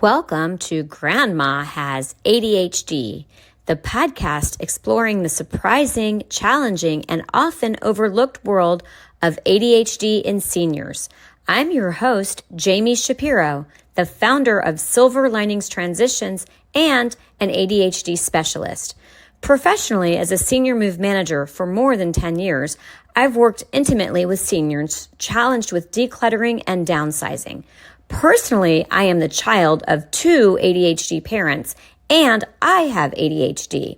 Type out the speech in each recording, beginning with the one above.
Welcome to Grandma Has ADHD, the podcast exploring the surprising, challenging, and often overlooked world of ADHD in seniors. I'm your host, Jami Shapiro, the founder of Silver Linings Transitions and an ADHD specialist. Professionally, as a senior move manager for more than 10 years, I've worked intimately with seniors challenged with decluttering and downsizing. Personally, I am the child of two ADHD parents, and I have ADHD.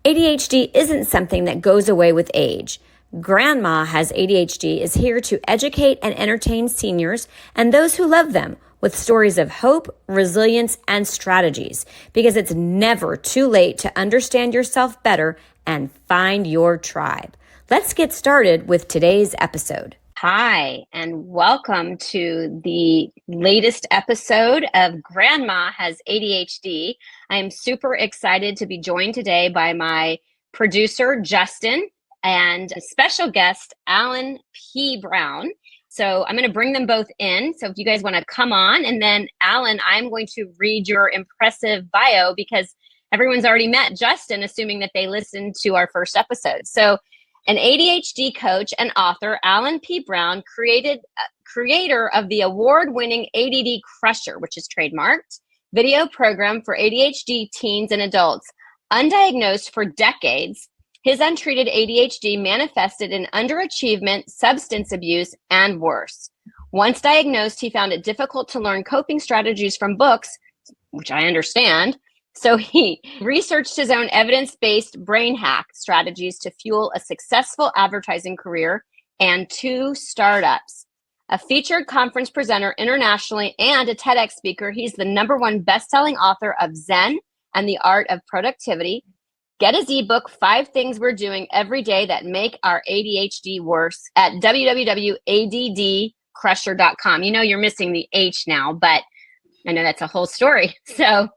ADHD isn't something that goes away with age. Grandma Has ADHD is here to educate and entertain seniors and those who love them with stories of hope, resilience, and strategies, because it's never too late to understand yourself better and find your tribe. Let's get started with today's episode. Hi, and welcome to the latest episode of Grandma Has ADHD. I am super excited to be joined today by my producer, Justin, and a special guest, Alan P. Brown. So I'm going to bring them both in. So if you guys want to come on, and then Alan, I'm going to read your impressive bio because everyone's already met Justin, assuming that they listened to our first episode. So an ADHD coach and author, Alan P. Brown, creator of the award-winning ADD Crusher, which is trademarked, video program for ADHD teens and adults. Undiagnosed for decades, his untreated ADHD manifested in underachievement, substance abuse, and worse. Once diagnosed, he found it difficult to learn coping strategies from books, which I understand. So he researched his own evidence-based brain hack strategies to fuel a successful advertising career and 2 startups. A featured conference presenter internationally and a TEDx speaker, he's the #1 best-selling author of Zen and the Art of Productivity. Get his ebook, 5 Things We're Doing Every Day That Make Our ADHD Worse, at www.addcrusher.com. You know you're missing the H now, but I know that's a whole story. So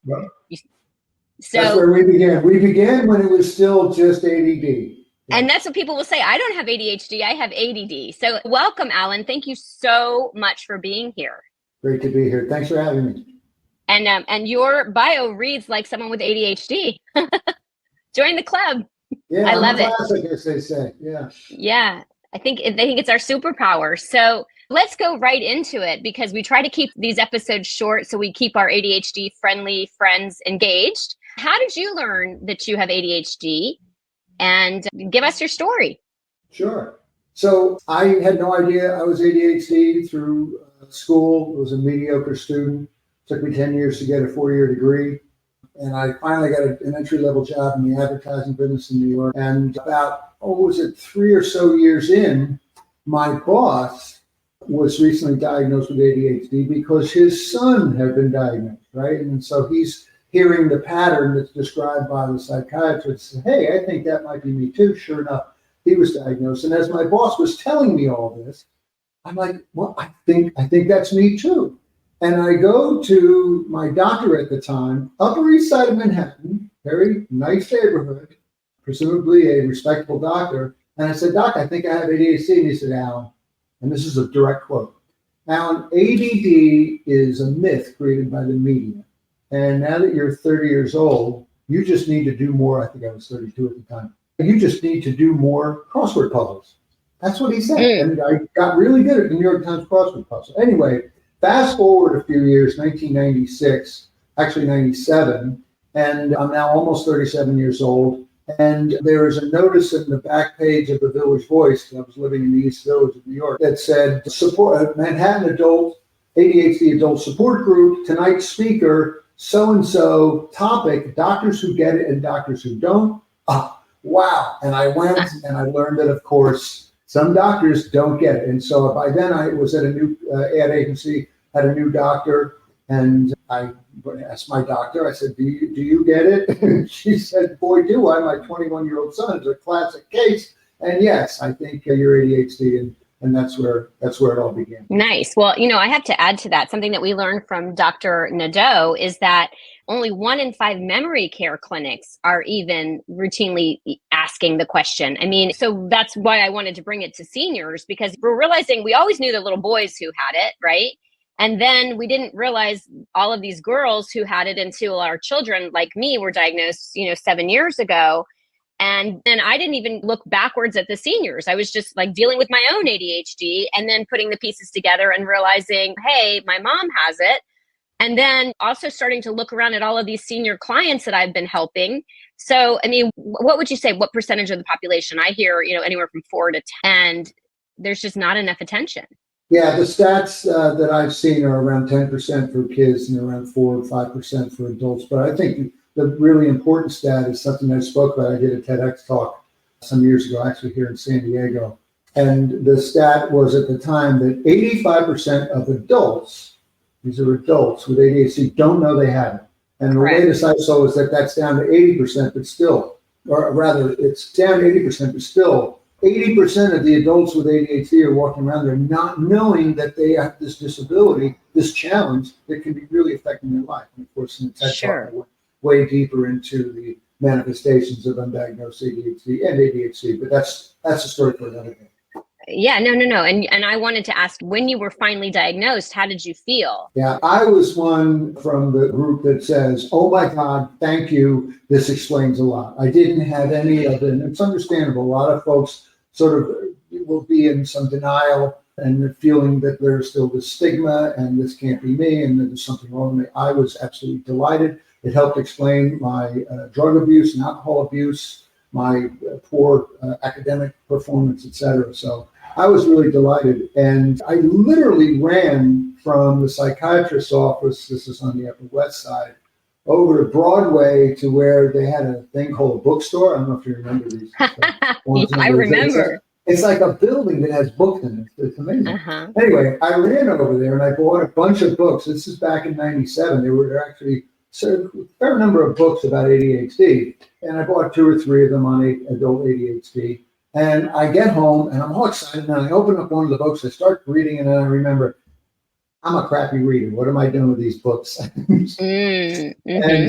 that's where we began. We began when it was still just ADD. And that's what people will say. I don't have ADHD, I have ADD. So welcome, Alan. Thank you so much for being here. Great to be here. Thanks for having me. And your bio reads like someone with ADHD. Join the club. Yeah, I love it. Classic, as they say. Yeah. Yeah. I think it's our superpower. So let's go right into it, because we try to keep these episodes short so we keep our ADHD friendly friends engaged. How did you learn that you have ADHD? And give us your story. Sure. So I had no idea I was ADHD through school. I was a mediocre student. It took me 10 years to get a 4-year degree. And I finally got an entry-level job in the advertising business in New York. And about, 3 or so years in, my boss was recently diagnosed with ADHD because his son had been diagnosed, right? And so he's hearing the pattern that's described by the psychiatrist. Hey, I think that might be me too. Sure enough, he was diagnosed. And as my boss was telling me all this, I'm like, well, I think that's me too. And I go to my doctor at the time, Upper East Side of Manhattan, very nice neighborhood, presumably a respectable doctor. And I said, Doc, I think I have ADHD. And he said, Alan, and this is a direct quote, Alan, ADD is a myth created by the media. And now that you're 30 years old, you just need to do more. I think I was 32 at the time. You just need to do more crossword puzzles. That's what he said. And I got really good at the New York Times crossword puzzle. Anyway, fast forward a few years, 1996, actually 97, and I'm now almost 37 years old. And there is a notice in the back page of the Village Voice, I was living in the East Village of New York, that said, support Manhattan adult, ADHD adult support group, tonight's speaker, so-and-so, topic, doctors who get it and doctors who don't. Wow. And I went and I learned that, of course, some doctors don't get it. And so by then I was at a new ad agency, had a new doctor, and I asked my doctor, I said, do you get it? And she said, boy, do I. My 21-year-old son is a classic case. And yes, I think you're ADHD. And that's where it all began. Nice. Well, I have to add to that. Something that we learned from Dr. Nadeau is that only 1 in 5 memory care clinics are even routinely asking the question. I mean, so that's why I wanted to bring it to seniors, because we're realizing we always knew the little boys who had it, right? And then we didn't realize all of these girls who had it until our children, like me, were diagnosed, 7 years ago. And then I didn't even look backwards at the seniors. I was just like dealing with my own ADHD and then putting the pieces together and realizing, hey, my mom has it. And then also starting to look around at all of these senior clients that I've been helping. So, I mean, what would you say? What percentage of the population? I hear, anywhere from 4 to 10. And there's just not enough attention. Yeah, the stats that I've seen are around 10% for kids and around 4 or 5% for adults. But I think the really important stat is something I spoke about. I did a TEDx talk some years ago, actually here in San Diego. And the stat was at the time that 85% of adults, these are adults with ADHD, don't know they have it. And Correct. The latest I saw was that that's down to 80%, but still, or rather, it's down to 80%, but still, 80% of the adults with ADHD are walking around there not knowing that they have this disability, this challenge that can be really affecting their life. And of course, in the TED Talk, I went way deeper into the manifestations of undiagnosed ADHD and ADHD, but that's a story for another day. Yeah, no. And I wanted to ask, when you were finally diagnosed, how did you feel? Yeah, I was one from the group that says, oh my God, thank you. This explains a lot. I didn't have any of it. And it's understandable. A lot of folks sort of will be in some denial and feeling that there's still this stigma and this can't be me and that there's something wrong with me. I was absolutely delighted. It helped explain my drug abuse and alcohol abuse, my poor academic performance, et cetera. So I was really delighted. And I literally ran from the psychiatrist's office, this is on the Upper West Side, over to Broadway to where they had a thing called a bookstore. I don't know if you remember these. Yeah, I remember. It's like a building that has books in it. It's amazing. Anyway, I ran over there and I bought a bunch of books. This is back in '97. There were actually a fair number of books about ADHD. And I bought 2 or 3 of them on adult ADHD. And I get home and I'm all excited. And I open up one of the books. I start reading and then I remember, I'm a crappy reader. What am I doing with these books? And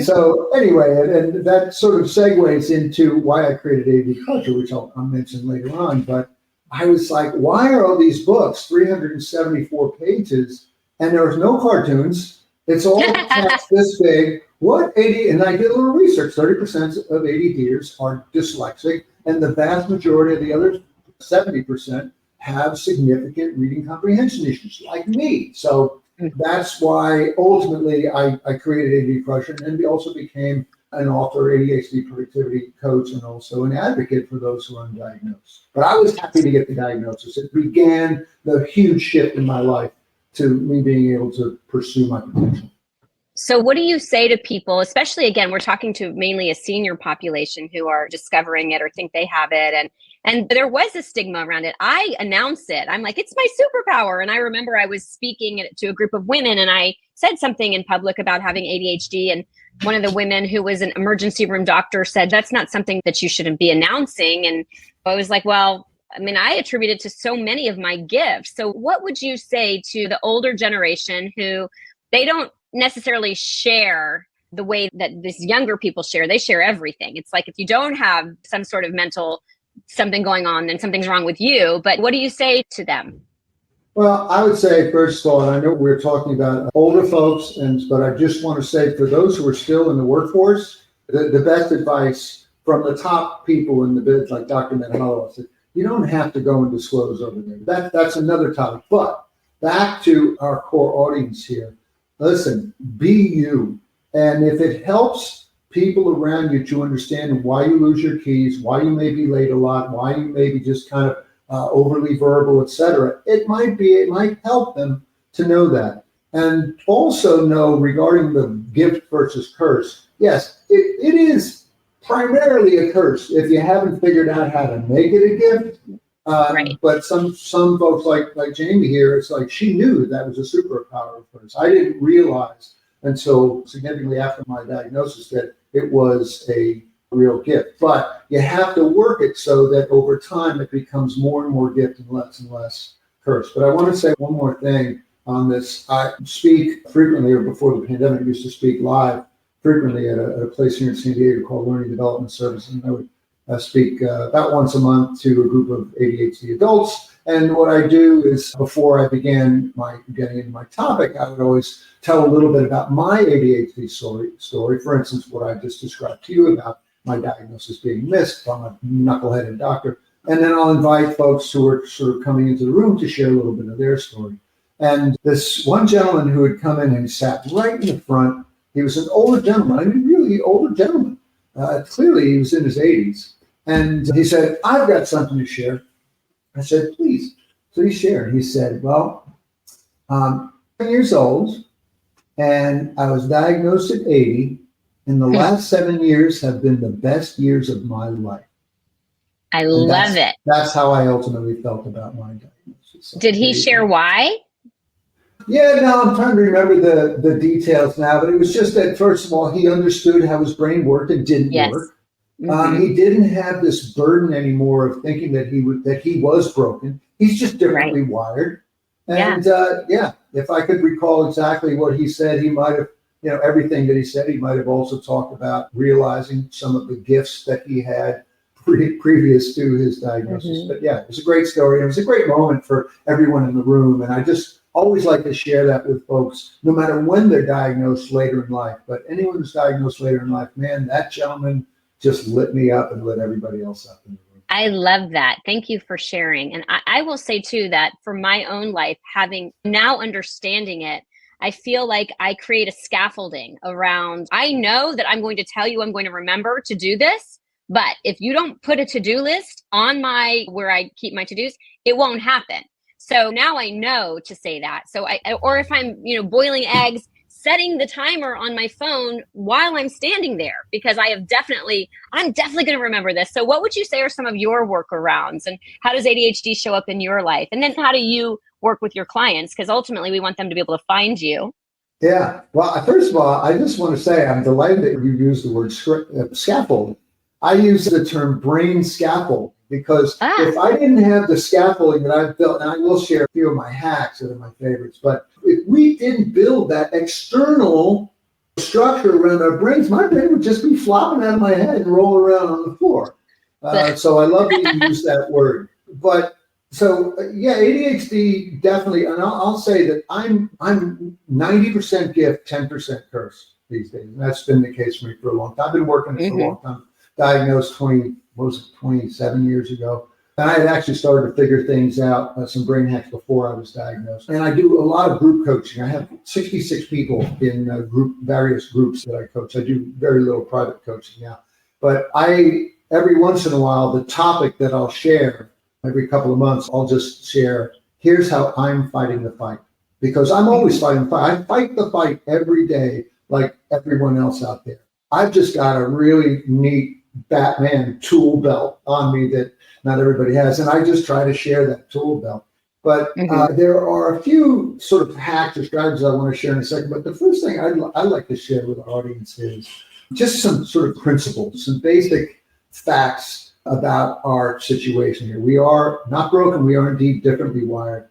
so anyway, and that sort of segues into why I created AD Culture, which I'll mention later on. But I was like, why are all these books 374 pages and there's no cartoons? It's all text this big. What AD? And I did a little research. 30% of ADDers are dyslexic, and the vast majority of the other 70% have significant reading comprehension issues, like me. So that's why ultimately I created AD Crusher, and also became an author, ADHD productivity coach, and also an advocate for those who are undiagnosed. But I was happy to get the diagnosis. It began the huge shift in my life to me being able to pursue my potential. So what do you say to people, especially, again, we're talking to mainly a senior population who are discovering it or think they have it. And there was a stigma around it. I announced it. I'm like, it's my superpower. And I remember I was speaking to a group of women and I said something in public about having ADHD. And one of the women who was an emergency room doctor said, that's not something that you shouldn't be announcing. And I was like, well, I mean, I attribute it to so many of my gifts. So what would you say to the older generation who they don't necessarily share the way that these younger people share? They share everything. It's like, if you don't have some sort of mental something going on, then something's wrong with you. But what do you say to them? Well, I would say, first of all, and I know we're talking about older folks, but I just want to say for those who are still in the workforce, the best advice from the top people in the biz, like Dr. Manhalo, said, you don't have to go and disclose over there. That's another topic. But back to our core audience here. Listen, be you. And if it helps people around you to understand why you lose your keys, why you may be late a lot, why you may be just kind of overly verbal, etc., it might help them to know that. And also know, regarding the gift versus curse, yes, it is primarily a curse if you haven't figured out how to make it a gift. Right. But some folks like Jami here, it's like she knew that was a superpower of hers. I didn't realize until significantly after my diagnosis that it was a real gift. But you have to work it so that over time it becomes more and more gift and less curse. But I want to say one more thing on this. I speak frequently, or before the pandemic, I used to speak live frequently at a place here in San Diego called Learning Development Services. And I would speak about once a month to a group of ADHD adults And what I do is, before I began getting into my topic, I would always tell a little bit about my ADHD story. For instance, what I just described to you about my diagnosis being missed from a knuckleheaded doctor. And then I'll invite folks who are sort of coming into the room to share a little bit of their story. And this one gentleman who had come in and sat right in the front, he was an older gentleman, I mean, really older gentleman. Clearly, he was in his 80s. And he said, I've got something to share. I said, please. So he shared. He said, well, I'm 10 years old, and I was diagnosed at 80, and the last 7 years have been the best years of my life. I love it. That's how I ultimately felt about my diagnosis. So did he share why? Yeah, no, I'm trying to remember the details now, but it was just that, first of all, he understood how his brain worked and didn't work. Mm-hmm. He didn't have this burden anymore of thinking that he was broken. He's just differently wired. And if I could recall exactly what he said, he might have, everything that he said, he might have also talked about realizing some of the gifts that he had previous to his diagnosis. Mm-hmm. But yeah, it was a great story. It was a great moment for everyone in the room. And I just always like to share that with folks, no matter when they're diagnosed later in life. But anyone who's diagnosed later in life, man, that gentleman just lit me up and lit everybody else up in the room. I love that. Thank you for sharing. And I will say too, that for my own life, having now understanding it, I feel like I create a scaffolding around, I know that I'm going to tell you I'm going to remember to do this, but if you don't put a to-do list on where I keep my to-dos, it won't happen. So now I know to say that. So or if I'm, boiling eggs, setting the timer on my phone while I'm standing there, because I'm definitely going to remember this. So what would you say are some of your workarounds, and how does ADHD show up in your life? And then how do you work with your clients? Because ultimately we want them to be able to find you. Yeah. Well, first of all, I just want to say I'm delighted that you used the word scaffold. I use the term brain scaffold because if I didn't have the scaffolding that I've built, and I will share a few of my hacks that are my favorites, but if we didn't build that external structure around our brains, my brain would just be flopping out of my head and roll around on the floor. So I love that you use that word. But so, ADHD definitely, and I'll say that I'm 90% gift, 10% curse these days. And that's been the case for me for a long time. I've been working it for a long time. Diagnosed 27 years ago. And I had actually started to figure things out, some brain hacks before I was diagnosed. And I do a lot of group coaching. I have 66 people in various groups that I coach. I do very little private coaching now. But every once in a while, the topic that I'll share every couple of months, I'll just share, here's how I'm fighting the fight. Because I'm always fighting the fight. I fight the fight every day like everyone else out there. I've just got a really neat Batman tool belt on me that not everybody has. And I just try to share that tool belt. But there are a few sort of hacks or strategies I want to share in a second. But the first thing I'd like to share with our audience is just some sort of principles, some basic facts about our situation here. We are not broken. We are indeed differently wired.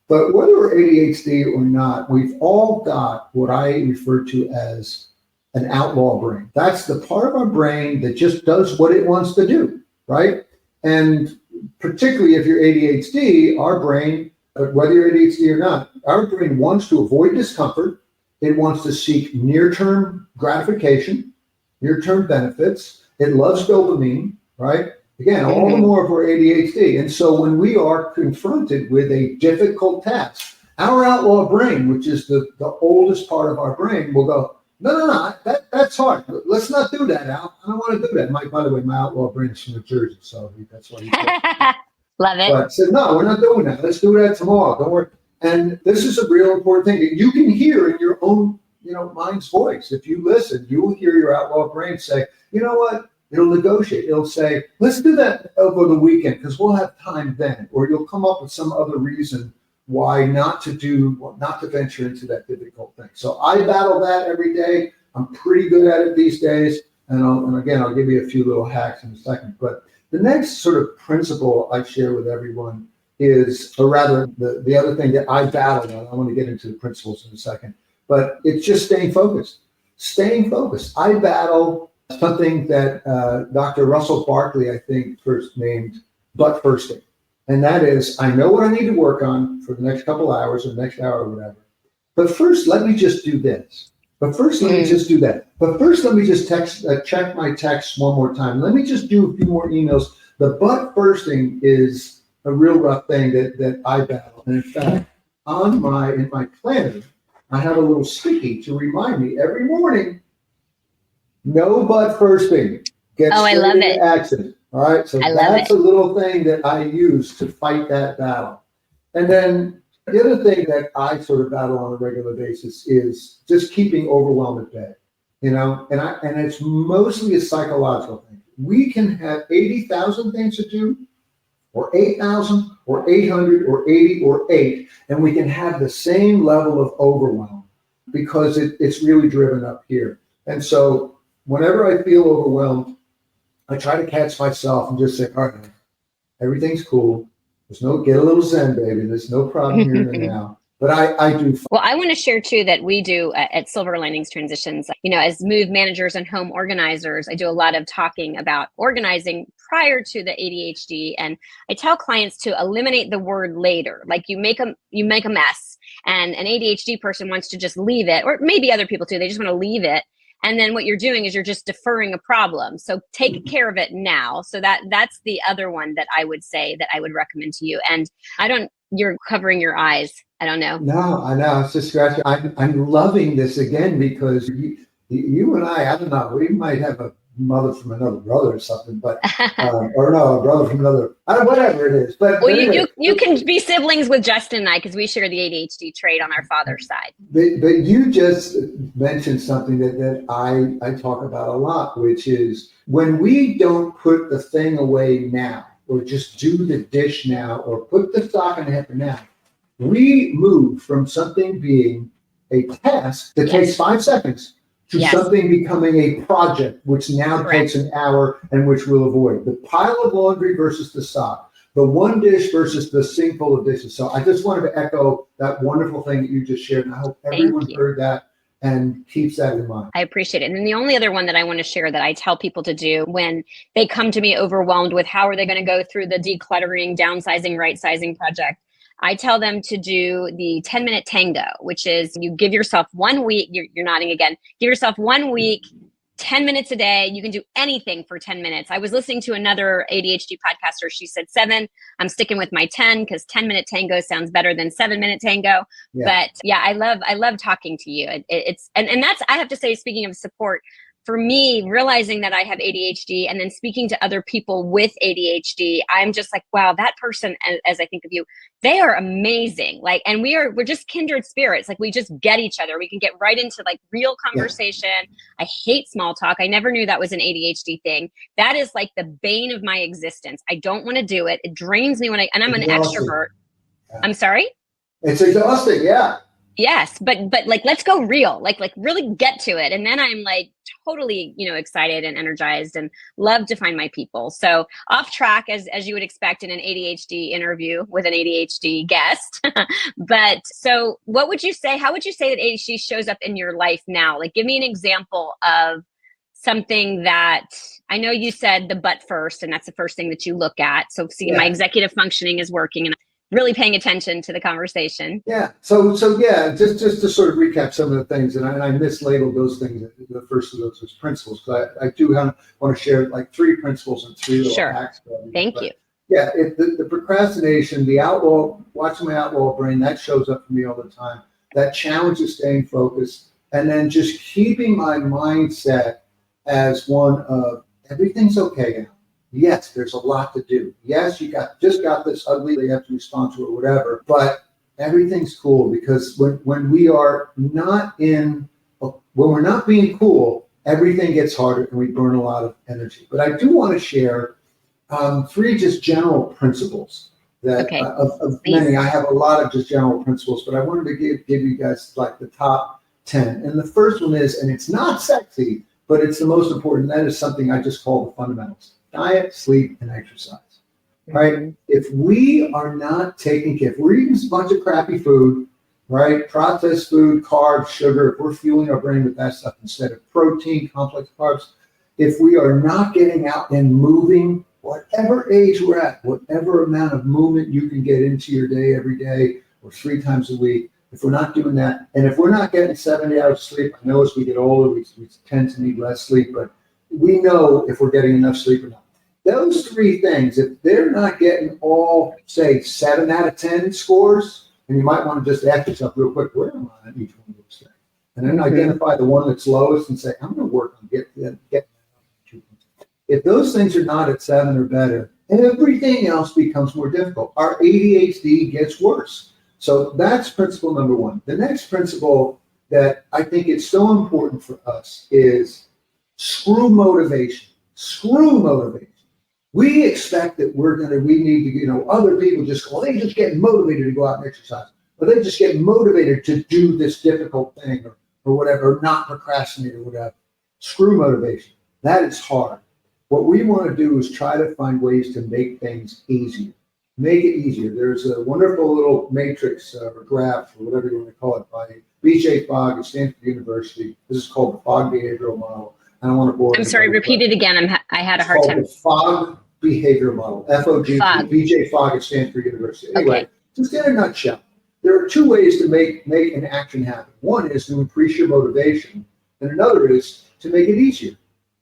But whether we're ADHD or not, we've all got what I refer to as an outlaw brain. That's the part of our brain that just does what it wants to do, right? And particularly if you're ADHD, our brain, whether you're ADHD or not, our brain wants to avoid discomfort. It wants to seek near-term gratification, near-term benefits. It loves dopamine, right? Again, all the more for ADHD. And so when we are confronted with a difficult task, our outlaw brain, which is the oldest part of our brain, will go, no, that's hard. Let's not do that, Al. I don't want to do that. By the way, my outlaw brain is from New Jersey, so that's why he said Love it. But I said, no, we're not doing that. Let's do that tomorrow. Don't worry. And this is a real important thing that you can hear in your own, mind's voice. If you listen, you will hear your outlaw brain say, you know what? It'll negotiate. It'll say, let's do that over the weekend because we'll have time then. Or you'll come up with some other reason why not to venture into that difficult thing. So I battle that every day. I'm pretty good at it these days. And again, I'll give you a few little hacks in a second. But the next sort of principle I share with everyone is, or rather the other thing that I battle, and I want to get into the principles in a second, but it's just staying focused. Staying focused. I battle something that Dr. Russell Barkley, I think, first named butt firsting. And that is, I know what I need to work on for the next couple hours or the next hour or whatever. But first, let me just do this. But first, let me just do that. But first, let me just check my texts one more time. Let me just do a few more emails. The but firsting is a real rough thing that I battle. And in fact, in my planner, I have a little sticky to remind me every morning, no but firsting. Get straight into action. All right. So that's a little thing that I use to fight that battle. And then the other thing that I sort of battle on a regular basis is just keeping overwhelm at bay, and it's mostly a psychological thing. We can have 80,000 things to do, or 8,000, or 800, or 80, or 8, and we can have the same level of overwhelm because it's really driven up here. And so whenever I feel overwhelmed, I try to catch myself and just say, all right, everything's cool. Get a little zen, baby. There's no problem here and now. But I do. Well, I want to share too that we do at Silver Linings Transitions, as move managers and home organizers, I do a lot of talking about organizing prior to the ADHD. And I tell clients to eliminate the word later. Like you make a mess and an ADHD person wants to just leave it, or maybe other people too. They just want to leave it. And then what you're doing is you're just deferring a problem. So take care of it now. So that's the other one that I would say that I would recommend to you. And you're covering your eyes. I don't know. No, I know. It's just scratching. I'm loving this again because you and I don't know, we might have a mother from another brother or something, but or no, a brother from another, whatever it is. But anyway, you can be siblings with Justin and I because we share the ADHD trait on our father's side. But you just mentioned something that I talk about a lot, which is when we don't put the thing away now, or just do the dish now, or put the sock in the hamper now, we move from something being a task that takes 5 seconds to something becoming a project, which now takes an hour and which we'll avoid. The pile of laundry versus the sock, the one dish versus the sink full of dishes. So I just wanted to echo that wonderful thing that you just shared. And I hope everyone heard that and keeps that in mind. I appreciate it. And then the only other one that I want to share that I tell people to do when they come to me overwhelmed with how are they going to go through the decluttering, downsizing, right-sizing project, I tell them to do the 10-minute tango, which is you give yourself 1 week. You're nodding again. Give yourself 1 week, 10 minutes a day. You can do anything for 10 minutes. I was listening to another ADHD podcaster. She said 7. I'm sticking with my 10 because 10-minute tango sounds better than 7-minute tango. Yeah. But yeah, I love talking to you. It's that's, I have to say, speaking of support, for me, realizing that I have ADHD and then speaking to other people with ADHD, I'm just like, wow, that person, as I think of you, they are amazing. Like, and we're just kindred spirits. Like we just get each other. We can get right into like real conversation. I hate small talk. I never knew that was an ADHD thing. That is like the bane of my existence. I don't want to do it. It drains me and I'm an extrovert. I'm sorry? It's exhausting. Yeah. Yes, but like let's go real, like really get to it, and then I'm like totally excited and energized and love to find my people. So off track as you would expect in an ADHD interview with an ADHD guest. But so what would you say? How would you say that ADHD shows up in your life now? Like give me an example of something that I know you said the but first, and that's the first thing that you look at. So see, my executive functioning is working and really paying attention to the conversation. Yeah. So yeah, just to sort of recap some of the things, and I mislabeled those things. The first of those was principles, because I do want to share like 3 principles and 3 little hacks. Thank you. Yeah, the procrastination, the watching my outlaw brain, that shows up for me all the time. That challenge of staying focused, and then just keeping my mindset as one of everything's okay now. Yes, there's a lot to do. Yes, you just got this ugly, you have to respond to it, whatever. But everything's cool, because when we are not when we're not being cool, everything gets harder and we burn a lot of energy. But I do want to share 3 just general principles that of many. I have a lot of just general principles, but I wanted to give you guys like the top 10. And the first one is, and it's not sexy, but it's the most important. That is something I just call the fundamentals: diet, sleep, and exercise. Right? If we are not taking care, if we're eating a bunch of crappy food, right? Processed food, carbs, sugar, if we're fueling our brain with that stuff instead of protein, complex carbs, if we are not getting out and moving whatever age we're at, whatever amount of movement you can get into your day every day or 3 times a week, if we're not doing that, and if we're not getting 70 hours of sleep, I know as we get older, we tend to need less sleep, but we know if we're getting enough sleep or not. Those 3 things, if they're not getting all, say, 7 out of 10 scores, and you might want to just ask yourself real quick, where am I on each one of those things? And then identify the one that's lowest and say, I'm going to work on getting. If those things are not at 7 or better, everything else becomes more difficult. Our ADHD gets worse. So that's principle number 1. The next principle that I think is so important for us is screw motivation. Screw motivation. We expect that we need to, other people just go, they just get motivated to go out and exercise. Or they just get motivated to do this difficult thing or whatever, or not procrastinate or whatever. Screw motivation. That is hard. What we want to do is try to find ways to make things easier. Make it easier. There's a wonderful little matrix or graph or whatever you want to call it by B.J. Fogg at Stanford University. This is called the Fogg behavioral model. I don't want to bore. I'm sorry, repeat it again. I had a hard time. The Fogg behavioral model, F-O-G-G, B.J. Fogg at Stanford University. Anyway, okay. Just in a nutshell, there are 2 ways to make an action happen. One is to increase your motivation, and another is to make it easier.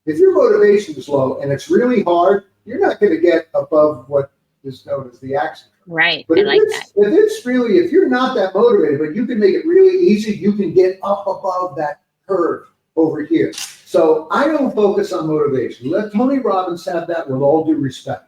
If your motivation is low and it's really hard, you're not going to get above what is known as the action. Right. But if you're not that motivated, but you can make it really easy, you can get up above that curve over here. So I don't focus on motivation. Let Tony Robbins have that with all due respect.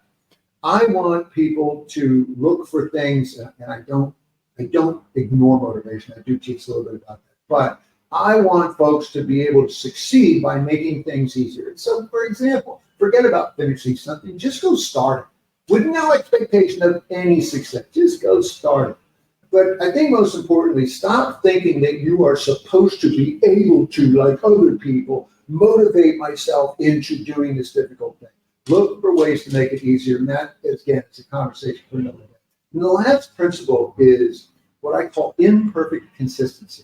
I want people to look for things, and I don't ignore motivation. I do teach a little bit about that. But I want folks to be able to succeed by making things easier. So, for example, forget about finishing something. Just go start it with no expectation of any success. Just go start it. But I think most importantly, stop thinking that you are supposed to be able to, like other people, motivate myself into doing this difficult thing. Look for ways to make it easier. And that, again, is a conversation for another day. And the last principle is what I call imperfect consistency,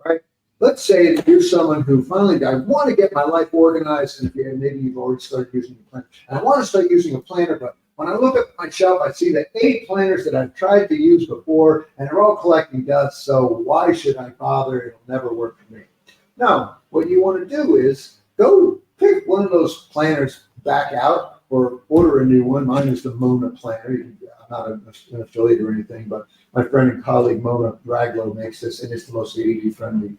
right? Let's say that you're someone who finally, I want to get my life organized, and maybe you've already started using a planner. And I want to start using a planner, but when I look at my shelf, I see the 8 planners that I've tried to use before, and they're all collecting dust, so why should I bother? It'll never work for me. No, what you want to do is go pick one of those planners back out or order a new one. Mine is the Mona planner. I'm not an affiliate or anything, but my friend and colleague Mona Draglow makes this, and it's the most ADD-friendly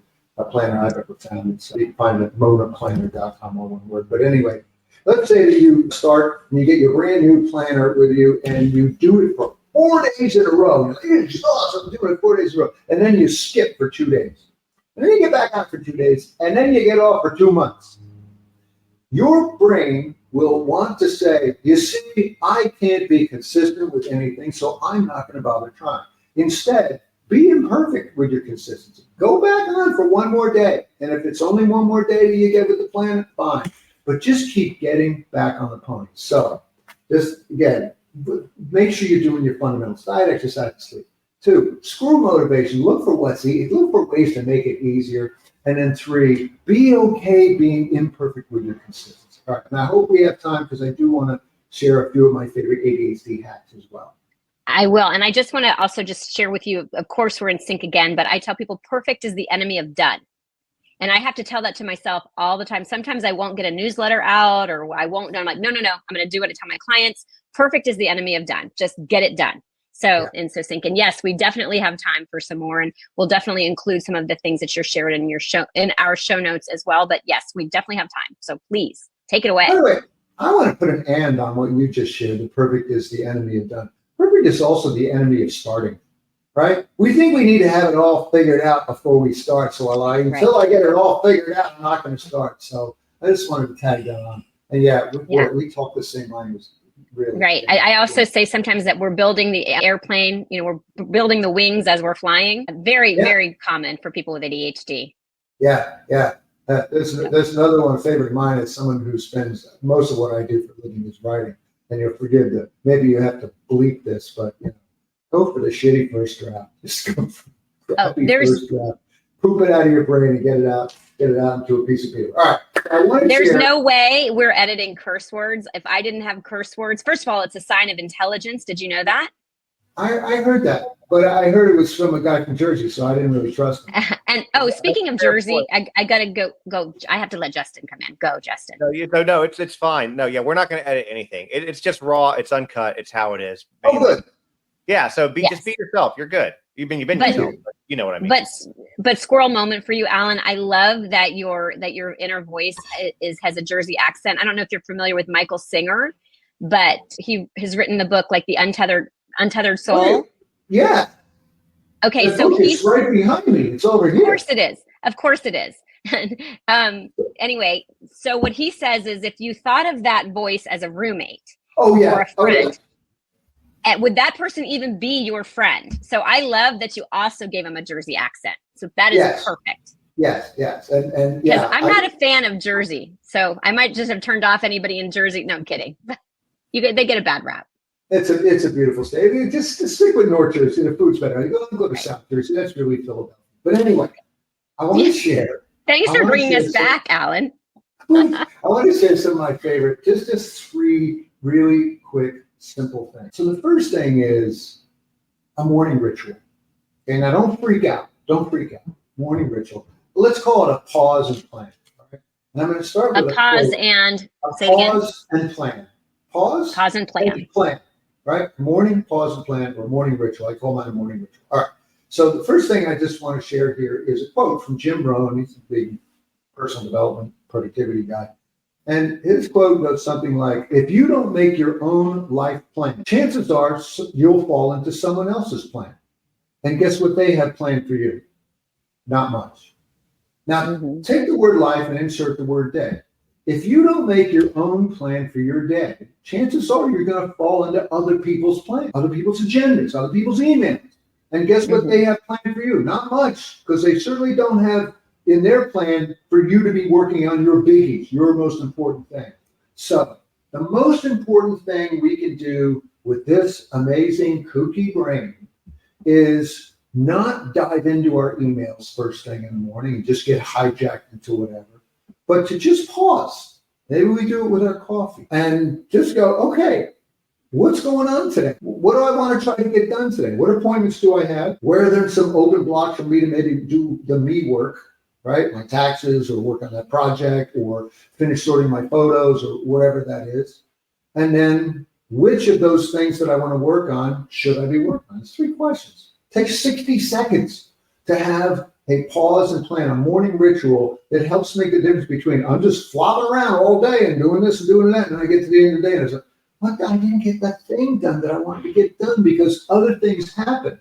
planner I've ever found. So you can find it at monaplanner.com, all one word. But anyway, let's say that you start and you get your brand new planner with you and you do it for 4 days in a row. You're like, it's awesome, doing it 4 days in a row. And then you skip for 2 days. And then you get back out for 2 days. And then you get off for 2 months. Your brain will want to say, you see, I can't be consistent with anything, so I'm not going to bother trying. Instead, be imperfect with your consistency. Go back on for 1 more day. And if it's only 1 more day that you get with the plan, fine. But just keep getting back on the pony. So just, again, make sure you're doing your fundamentals. Diet, exercise, and sleep. 2, screw motivation. Look for what's easy. Look for ways to make it easier. And then 3, be okay being imperfect with your consistency. All right. And I hope we have time because I do want to share a few of my favorite ADHD hacks as well. I will. And I just want to also just share with you, of course, we're in sync again, but I tell people perfect is the enemy of done. And I have to tell that to myself all the time. Sometimes I won't get a newsletter out or I won't. I'm like, no. I'm going to do what I tell my clients. Perfect is the enemy of done. Just get it done. So, yeah. And so sync. And yes, we definitely have time for some more. And we'll definitely include some of the things that you're sharing in our show notes as well. But yes, we definitely have time. So please take it away. By the way, I want to put an and on what you just shared. The perfect is the enemy of done. Perfect is also the enemy of starting, right? We think we need to have it all figured out before we start. So until I get it all figured out, I'm not going to start. So I just wanted to tag that on. And we talk the same language. Really. Right. I also say sometimes that we're building the airplane, we're building the wings as we're flying. Very common for people with ADHD. Yeah. There's another one, a favorite of mine is someone who spends most of what I do for a living is writing. And you'll forgive that. Maybe you have to bleep this, but go for the shitty first draft. Just go for the first draft. Poop it out of your brain and get it out into a piece of paper. All right. There's no way we're editing curse words. If I didn't have curse words, first of all, it's a sign of intelligence. Did you know that? I heard that, but I heard it was from a guy from Jersey, so I didn't really trust him. And speaking of Jersey, I gotta go. I have to let Justin come in. Go, Justin. No, it's fine. No, yeah, we're not going to edit anything. It's just raw. It's uncut. It's how it is. Oh, good. Yeah. So just be yourself. You're good. You've been yourself. You know what I mean. But squirrel moment for you, Alan. I love that your inner voice has a Jersey accent. I don't know if you're familiar with Michael Singer, but he has written the book like the Untethered Soul. Oh, yeah. Okay, so he's right behind me. It's over here. Of course it is. Anyway, so what he says is, if you thought of that voice as a roommate or a friend, would that person even be your friend? So I love that you also gave him a Jersey accent. So that is perfect. Yes. And yeah. I'm not a fan of Jersey, so I might just have turned off anybody in Jersey. No, I'm kidding. They get a bad rap. It's a beautiful state. Just stick with North Jersey. The food's better. Go to South Jersey. That's really Philadelphia. But anyway, I want to share. Thanks for bringing us back, Alan. I want to share some of my favorite, just 3 really quick, simple things. So the first thing is a morning ritual. Okay, now don't freak out. Morning ritual. Let's call it a pause and plan. Right? And I'm going to start with a pause and plan. Pause and plan. Right? Morning pause and plan, or morning ritual. I call mine a morning ritual. All right. So the first thing I just want to share here is a quote from Jim Rohn. He's a big personal development, productivity guy. And his quote goes something like, if you don't make your own life plan, chances are you'll fall into someone else's plan. And guess what they have planned for you? Not much. Now, take the word life and insert the word day. If you don't make your own plan for your day, chances are you're going to fall into other people's plans, other people's agendas, other people's emails. And guess what they have planned for you? Not much, because they certainly don't have in their plan for you to be working on your biggies, your most important thing. So the most important thing we can do with this amazing kooky brain is not dive into our emails first thing in the morning and just get hijacked into whatever, but to just pause. Maybe we do it with our coffee and just go, okay, what's going on today? What do I want to try to get done today? What appointments do I have? Where are there some open blocks for me to maybe do the me work, right? My taxes, or work on that project, or finish sorting my photos, or whatever that is. And then which of those things that I want to work on should I be working on? It's 3 questions. Take 60 seconds to have a pause and plan, a morning ritual that helps make the difference between I'm just flopping around all day and doing this and doing that, and I get to the end of the day and I say, what? I didn't get that thing done that I wanted to get done because other things happen.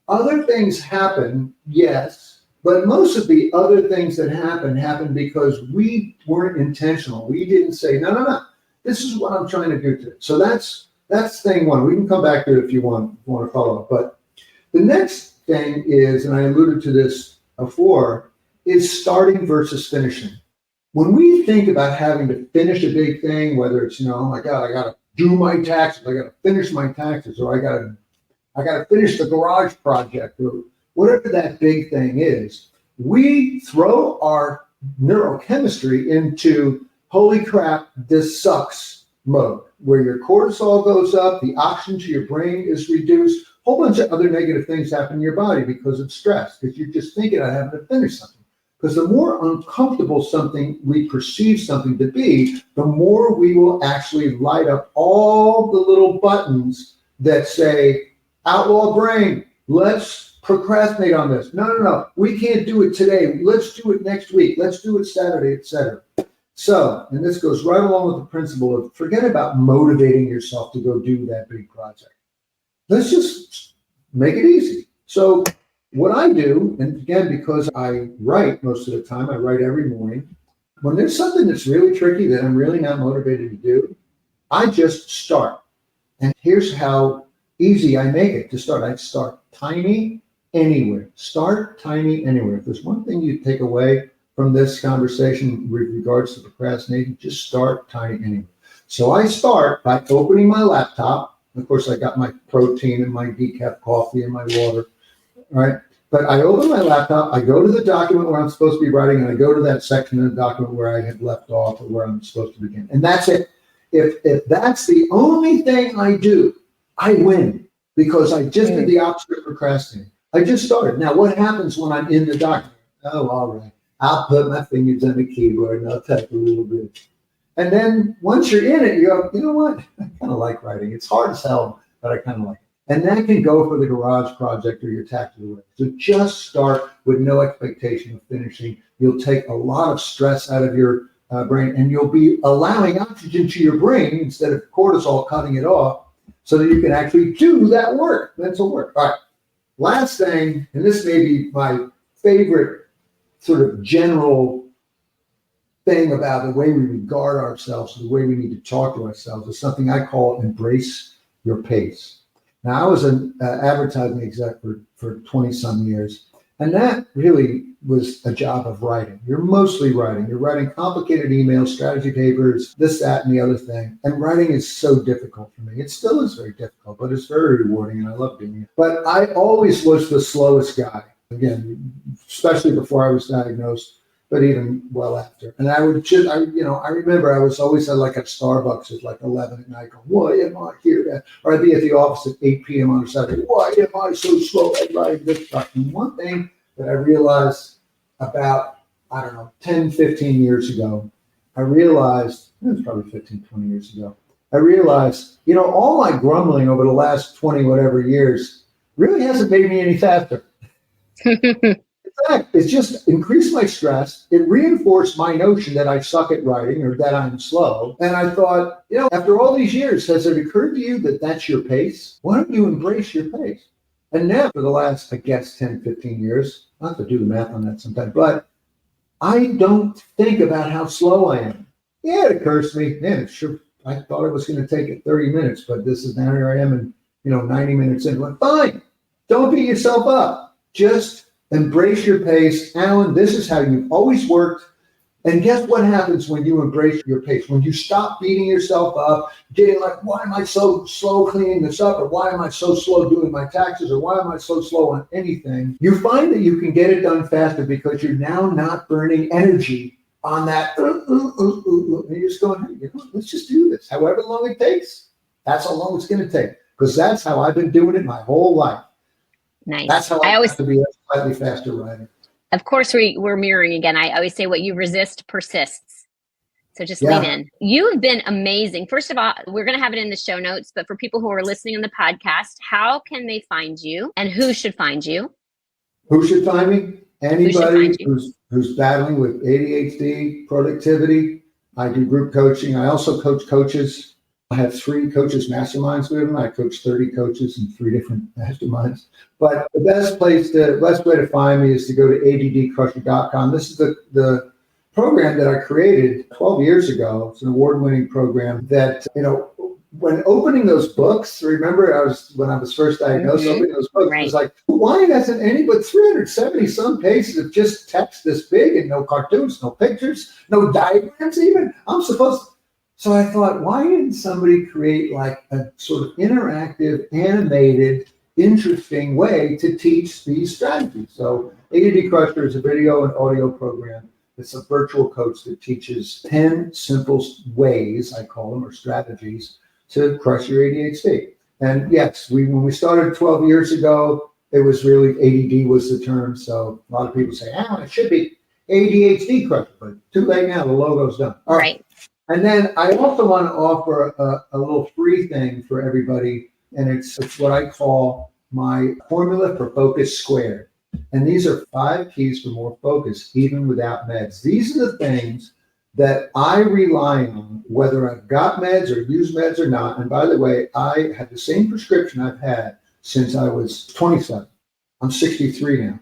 Other things happen, yes, but most of the other things that happen because we weren't intentional. We didn't say, no, this is what I'm trying to do today. So that's thing 1. We can come back to it if you want to follow up. But the next thing is, and I alluded to this before, is starting versus finishing. When we think about having to finish a big thing, whether it's, oh my God, I got to do my taxes, I got to finish my taxes, or I got to finish the garage project, or whatever that big thing is, we throw our neurochemistry into holy crap, this sucks mode, where your cortisol goes up, the oxygen to your brain is reduced, a whole bunch of other negative things happen in your body because of stress, because you're just thinking of having to finish something. Because the more uncomfortable something we perceive something to be, the more we will actually light up all the little buttons that say, outlaw brain, let's procrastinate on this. No, we can't do it today. Let's do it next week. Let's do it Saturday, etc. So, and this goes right along with the principle of forget about motivating yourself to go do that big project. Let's just make it easy. So what I do, and again, because I write most of the time, I write every morning. When there's something that's really tricky that I'm really not motivated to do, I just start. And here's how easy I make it to start. I start tiny anywhere. Start tiny anywhere. If there's one thing you take away from this conversation with regards to procrastinating, just start tiny anywhere. So I start by opening my laptop. Of course, I got my protein and my decaf coffee and my water. Right. But I open my laptop, I go to the document where I'm supposed to be writing, and I go to that section of the document where I had left off or where I'm supposed to begin. And that's it. If that's the only thing I do, I win, because I just did the opposite of procrastinating. I just started. Now, what happens when I'm in the document? Oh, all right. I'll put my fingers on the keyboard and I'll type a little bit. And then once you're in it, you go, you know what? I kind of like writing. It's hard as hell, but I kind of like it. And that can go for the garage project or your tactical work. So just start with no expectation of finishing. You'll take a lot of stress out of your brain, and you'll be allowing oxygen to your brain instead of cortisol cutting it off, so that you can actually do that work, mental work. All right. Last thing, and this may be my favorite sort of general thing about the way we regard ourselves, the way we need to talk to ourselves, is something I call embrace your pace. Now, I was an advertising exec for 20 some years, and that really was a job of writing. You're mostly writing. You're writing complicated emails, strategy papers, this, that, and the other thing. And writing is so difficult for me. It still is very difficult, but it's very rewarding, and I love doing it. But I always was the slowest guy, again, especially before I was diagnosed, but even well after. And I remember I was always at like at Starbucks at like 11 at night going, why am I here? Or I'd be at the office at 8 p.m. on a Saturday. Why am I so slow at writing this stuff? And one thing that I realized about, 10, 15 years ago, it was probably 15, 20 years ago, I realized, all my grumbling over the last 20 whatever years really hasn't made me any faster. In fact, it's just increased my stress. It reinforced my notion that I suck at writing or that I'm slow. And I thought, after all these years, has it occurred to you that that's your pace? Why don't you embrace your pace? And now for the last, 10, 15 years, I have to do the math on that sometime, but I don't think about how slow I am. Yeah, it occurs to me, man, I thought it was going to take it 30 minutes, but now here I am and, 90 minutes in. Like, fine, don't beat yourself up. Just embrace your pace. Alan, this is how you've always worked. And guess what happens when you embrace your pace? When you stop beating yourself up, getting like, why am I so slow cleaning this up? Or why am I so slow doing my taxes? Or why am I so slow on anything? You find that you can get it done faster because you're now not burning energy on that. And you're just going, hey, let's just do this. However long it takes, that's how long it's going to take. Because that's how I've been doing it my whole life. Nice. That's how I have to be a slightly faster writer. Of course, we're mirroring again. I always say what you resist persists. So just lean in. You have been amazing. First of all, we're going to have it in the show notes, but for people who are listening on the podcast, how can they find you and who should find you? Who should find me? Anybody who's battling with ADHD, productivity. I do group coaching. I also coach coaches. I have 3 coaches masterminds with them. I coach 30 coaches in 3 different masterminds. But the best way to find me is to go to addcrusher.com. This is the program that I created 12 years ago. It's an award-winning program that, when opening those books, remember when I was first diagnosed, opening those books, it was like, why doesn't any but 370 some pages of just text this big and no cartoons, no pictures, no diagrams even? So I thought, why didn't somebody create like a sort of interactive, animated, interesting way to teach these strategies? So ADD Crusher is a video and audio program. It's a virtual coach that teaches 10 simple ways, I call them, or strategies to crush your ADHD. And yes, when we started 12 years ago, it was really ADD was the term. So a lot of people say, it should be ADHD Crusher, but too late now, the logo's done. All right. And then I also want to offer a little free thing for everybody, and it's what I call my formula for focus squared. And these are 5 keys for more focus, even without meds. These are the things that I rely on, whether I've got meds or use meds or not. And by the way, I have the same prescription I've had since I was 27. I'm 63 now.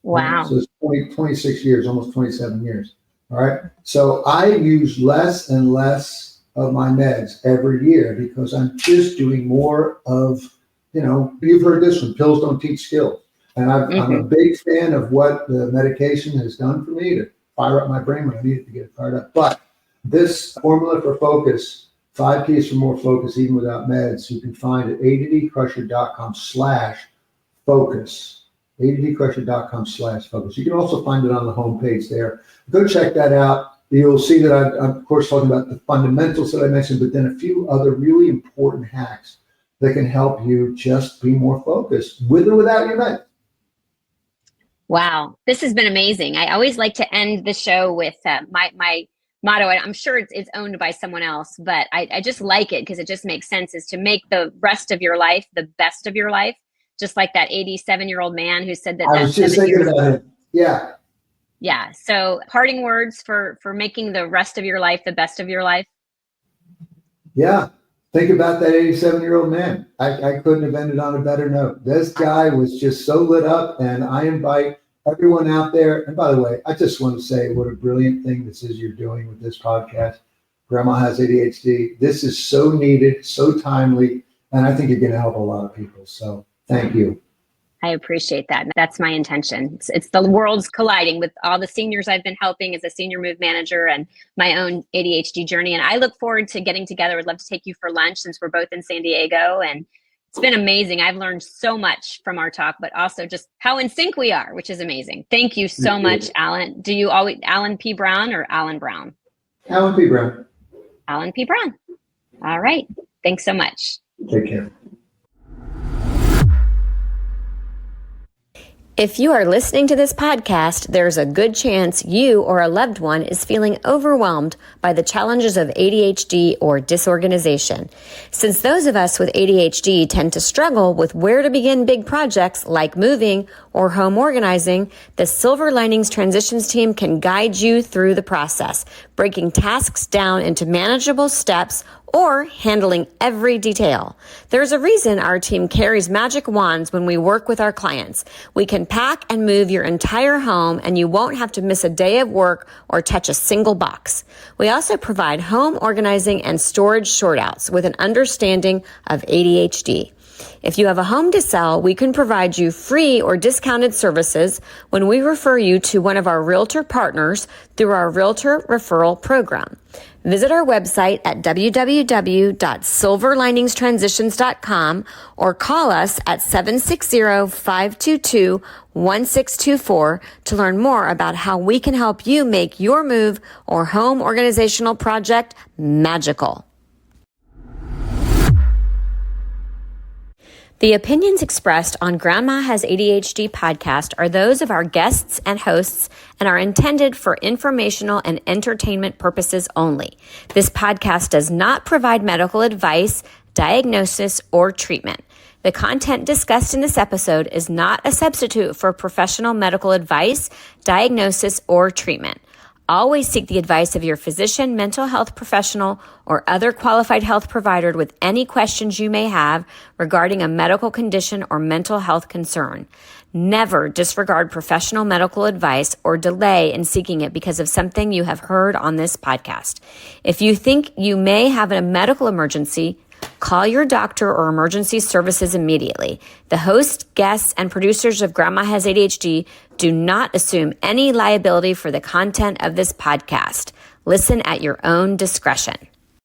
Wow. So it's 26 years, almost 27 years. All right. So I use less and less of my meds every year because I'm just doing more of, you've heard this one, pills don't teach skills. And I'm a big fan of what the medication has done for me to fire up my brain when I need it to get it fired up. But this formula for focus, 5 keys for more focus, even without meds, you can find at addcrusher.com/focus. addcrusher.com/focus. You can also find it on the homepage there. Go check that out. You'll see that I'm, of course, talking about the fundamentals that I mentioned, but then a few other really important hacks that can help you just be more focused with or without your meds. Wow, this has been amazing. I always like to end the show with my motto. I'm sure it's owned by someone else, but I just like it because it just makes sense, is to make the rest of your life the best of your life. Just like that 87-year-old man who said that. I was just thinking about it. Yeah. Yeah. So parting words for making the rest of your life the best of your life. Yeah. Think about that 87-year-old man. I couldn't have ended on a better note. This guy was just so lit up, and I invite everyone out there. And by the way, I just want to say what a brilliant thing this is you're doing with this podcast. Grandma Has ADHD. This is so needed, so timely, and I think you're going to help a lot of people. So thank you. I appreciate that. That's my intention. It's the worlds colliding with all the seniors I've been helping as a senior move manager and my own ADHD journey. And I look forward to getting together. I'd love to take you for lunch since we're both in San Diego. And it's been amazing. I've learned so much from our talk, but also just how in sync we are, which is amazing. Thank you so much, Alan. Do you always Alan P. Brown or Alan Brown? Alan P. Brown. Alan P. Brown. All right. Thanks so much. Take care. If you are listening to this podcast, there's a good chance you or a loved one is feeling overwhelmed by the challenges of ADHD or disorganization. Since those of us with ADHD tend to struggle with where to begin big projects like moving or home organizing, the Silver Linings Transitions team can guide you through the process, breaking tasks down into manageable steps or handling every detail. There's a reason our team carries magic wands when we work with our clients. We can pack and move your entire home, and you won't have to miss a day of work or touch a single box. We also provide home organizing and storage sortouts with an understanding of ADHD. If you have a home to sell, we can provide you free or discounted services when we refer you to one of our realtor partners through our realtor referral program. Visit our website at www.silverliningstransitions.com or call us at 760-522-1624 to learn more about how we can help you make your move or home organizational project magical. The opinions expressed on Grandma Has ADHD podcast are those of our guests and hosts and are intended for informational and entertainment purposes only. This podcast does not provide medical advice, diagnosis, or treatment. The content discussed in this episode is not a substitute for professional medical advice, diagnosis, or treatment. Always seek the advice of your physician, mental health professional, or other qualified health provider with any questions you may have regarding a medical condition or mental health concern. Never disregard professional medical advice or delay in seeking it because of something you have heard on this podcast. If you think you may have a medical emergency, call your doctor or emergency services immediately. The host, guests, and producers of Grandma Has ADHD do not assume any liability for the content of this podcast. Listen at your own discretion.